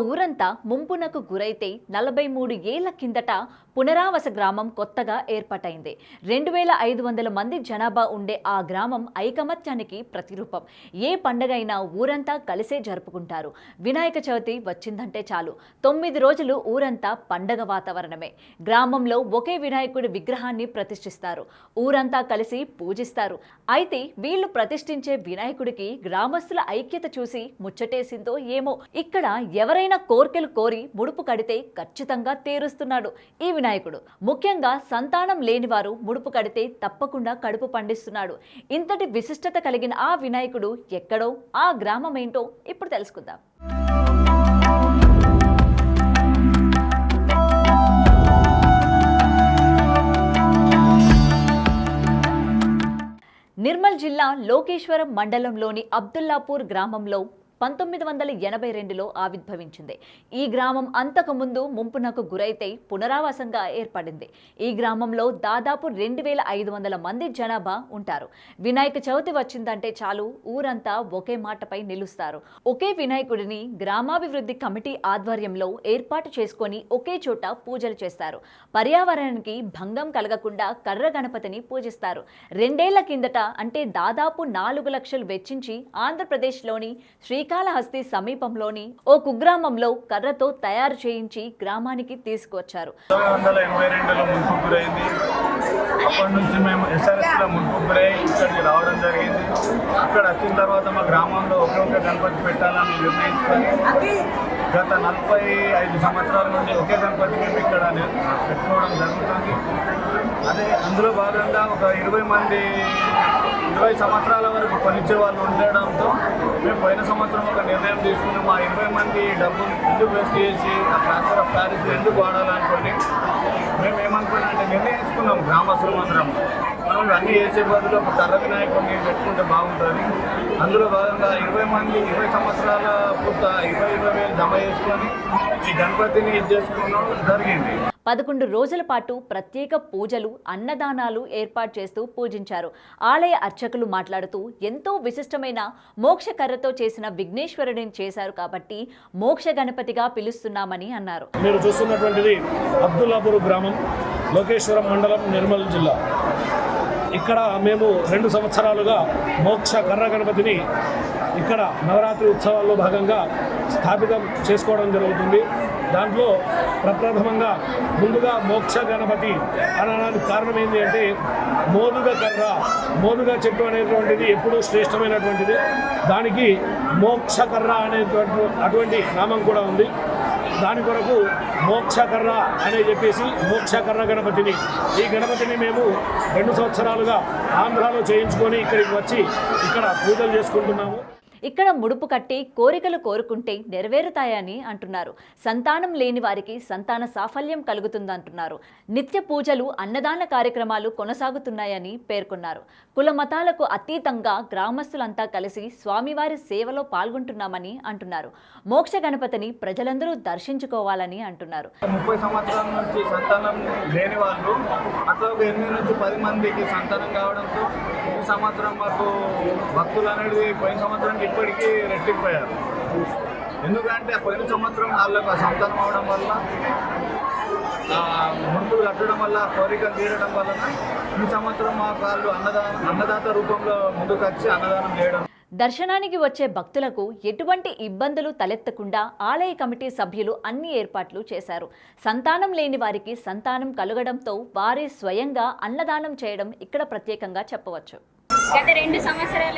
ఊరంతా ముంపునకు గురైతే 43 ఏళ్ల కిందట పునరావాస గ్రామం కొత్తగా ఏర్పాటైంది. 2500 మంది జనాభా ఉండే ఆ గ్రామం ఐకమత్యానికి ప్రతిరూపం. ఏ పండగైనా ఊరంతా కలిసే జరుపుకుంటారు. వినాయక చవితి వచ్చిందంటే చాలు 9 రోజులు ఊరంతా పండగ వాతావరణమే. గ్రామంలో ఒకే వినాయకుడి విగ్రహాన్ని ప్రతిష్ఠిస్తారు. ఊరంతా కలిసి పూజిస్తారు. అయితే వీళ్ళు ప్రతిష్ఠించే వినాయకుడికి గ్రామస్తుల ఐక్యత చూసి ముచ్చటేసిందో ఏమో. ఇక్కడ ఎవరైనా కోర్కెలు కోరి ముడుపు కడితే ఖచ్చితంగా తీరుస్తున్నాడు ఈ వినాయకుడు. ముఖ్యంగా సంతానం లేనివారు ముడుపు కడితే తప్పకుండా కడుపు పండిస్తున్నాడు. ఇంతటి విశిష్టత కలిగిన ఆ వినాయకుడు ఎక్కడో, ఆ గ్రామం ఏంటో ఇప్పుడు తెలుసుకుందాం. నిర్మల్ జిల్లా లోకేశ్వరం మండలంలోని అబ్దుల్లాపూర్ గ్రామంలో 1982లో ఆవిర్భవించింది. ఈ గ్రామం అంతకుముందు ముంపునకు గురైతే పునరావాసంగా ఏర్పడింది. ఈ గ్రామంలో దాదాపు 2500 మంది జనాభా ఉంటారు. వినాయక చవితి వచ్చిందంటే చాలు ఊరంతా ఒకే మాటపై నిలుస్తారు. ఒకే వినాయకుడిని గ్రామాభివృద్ధి కమిటీ ఆధ్వర్యంలో ఏర్పాటు చేసుకొని ఒకే చోట పూజలు చేస్తారు. పర్యావరణానికి భంగం కలగకుండా కర్ర గణపతిని పూజిస్తారు. 2 ఏళ్ల కిందట అంటే దాదాపు 4 లక్షలు వెచ్చించి ఆంధ్రప్రదేశ్లోని శ్రీకాళహస్తి సమీపంలోని ఓ కుగ్రామంలో కర్రతో తయారు చేయించి గ్రామానికి తీసుకువచ్చారు. 1982లో ముంపు గురైంది. అప్పటి నుంచి మేము ఎస్ఆర్ఎస్లో ముంపు గురై ఇక్కడికి రావడం జరిగింది. ఇక్కడ వచ్చిన తర్వాత మా గ్రామంలో ఒకే గణపతి పెట్టాలని నిర్ణయించుకొని గత 45 సంవత్సరాల నుండి ఒకే గణపతి మేము ఇక్కడ పెట్టుకోవడం జరుగుతుంది. అందులో భాగంగా ఒక 20 సంవత్సరాల వరకు కొనిచ్చే వాళ్ళు ఉండడంతో మేము పోయిన సంవత్సరం ఒక నిర్ణయం తీసుకుని మా 20 మంది డబ్బులు ఎందుకు వేస్ట్ చేసి ఆ ట్రాన్స్ఫర్ ఆఫ్ ప్యారిస్ ఎందుకు వాడాలనుకొని మేము ఏమనుకున్నాం అంటే నిర్ణయించుకున్నాం గ్రామస్తులం అందరం. మనం అన్నీ చేసే బదులు ఒక కర్ర వినాయకుడిని పెట్టుకుంటే బాగుంటుంది. అందులో భాగంగా 20 సంవత్సరాల పూర్త 20 వేలు జమ చేసుకొని ఈ గణపతిని చేసుకోవడం జరిగింది. 11 రోజుల పాటు ప్రత్యేక పూజలు, అన్నదానాలు ఏర్పాటు చేస్తూ పూజించారు. ఆలయ అర్చకులు మాట్లాడుతూ ఎంతో విశిష్టమైన మోక్ష కర్రతో చేసిన విఘ్నేశ్వరుడిని చేశారు కాబట్టి మోక్ష గణపతిగా పిలుస్తున్నామని అన్నారు. మీరు చూస్తున్నటువంటిది అబ్దుల్లాపూర్ గ్రామం, లోకేశ్వరం మండలం, నిర్మల్ జిల్లా. ఇక్కడ మేము 2 సంవత్సరాలుగా మోక్ష కర్ర గణపతిని ఇక్కడ నవరాత్రి ఉత్సవాల్లో భాగంగా స్థాపితం చేసుకోవడం జరుగుతుంది. దాంట్లో ప్రప్రథమంగా ముందుగా మోక్ష గణపతి అనడానికి కారణం ఏంటి అంటే మోదుగ చెట్టు అనేటువంటిది ఎప్పుడూ శ్రేష్టమైనటువంటిది. దానికి మోక్ష కర్ర అటువంటి నామం కూడా ఉంది. దాని కొరకు మోక్షకర్ర అనే చెప్పేసి మోక్షకర్ర గణపతిని, ఈ గణపతిని మేము 2 సంవత్సరాలుగా ఆంధ్రాలో చేయించుకొని ఇక్కడికి వచ్చి ఇక్కడ పూజలు చేసుకుంటున్నాము. ఇక్కడ ముడుపు కట్టి కోరికలు కోరుకుంటే నెరవేరుతాయని అంటున్నారు. సంతానం లేని వారికి సంతాన సాఫల్యం కలుగుతుందంటున్నారు. నిత్య పూజలు, అన్నదాన కార్యక్రమాలు కొనసాగుతున్నాయని పేర్కొన్నారు. కుల మతాలకు అతీతంగా గ్రామస్తులంతా కలిసి స్వామివారి సేవలో పాల్గొంటున్నామని అంటున్నారు. మోక్ష గణపతిని ప్రజలందరూ దర్శించుకోవాలని అంటున్నారు. 30 సంవత్సరాల నుంచి సంతానం లేని వాళ్ళు అట్లా 8 నుంచి 10 మందికి సంతానం కావడంతో ఈ సంవత్సరం మాకు భక్తులు అనేది పోయిన సంవత్సరానికి ఇప్పటికీ రెట్టింపోయారు. ఎందుకంటే పోయిన సంవత్సరం వాళ్ళకు సంతానం అవడం వల్ల, ముడుపులు కట్టడం వల్ల, కోరికలు తీరడం వలన ఈ సంవత్సరం మా వాళ్ళు అన్నదాత రూపంలో ముందుకు వచ్చి అన్నదానం చేయడం. దర్శనానికి వచ్చే భక్తులకు ఎటువంటి ఇబ్బందులు తలెత్తకుండా ఆలయ కమిటీ సభ్యులు అన్ని ఏర్పాట్లు చేశారు. సంతానం లేని వారికి సంతానం కలగడంతో వారే స్వయంగా అన్నదానం చేయడం ఇక్కడ ప్రత్యేకంగా చెప్పవచ్చు. గత 2 సంవత్సరాల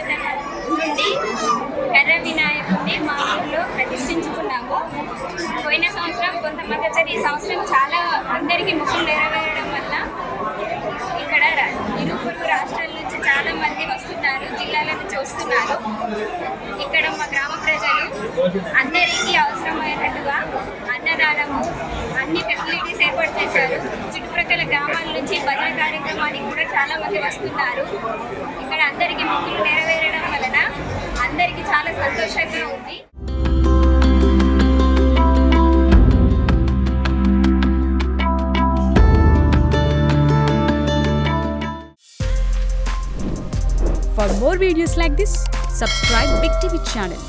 నుండి కర్ర వినాయకుడిని మా ఊళ్ళో ప్రతిష్ఠించుకున్నాము. పోయిన సంవత్సరం కొంతమంది వచ్చారు. ఈ సంవత్సరం చాలా అందరికీ ముఖ్యం నెరవేరడం వల్ల ఇక్కడ ఇరువురు రాష్ట్రాల నుంచి చాలా మంది వస్తున్నారు, జిల్లాల నుంచి వస్తున్నారు. ఇక్కడ మా గ్రామ ప్రజలు అందరికీ అవసరమైనట్టుగా అన్నదానము, అన్ని ఫెసిలిటీస్ ఏర్పాటు చేశారు. చుట్టుప్రక్కల గ్రామాల నుంచి భజన కార్యక్రమానికి కూడా చాలా మంది వస్తున్నారు. ఇక్కడ అందరికీ మొక్కులు నెరవేరడం వలన అందరికీ చాలా సంతోషంగా ఉంది. For more videos like this, subscribe Big TV channel.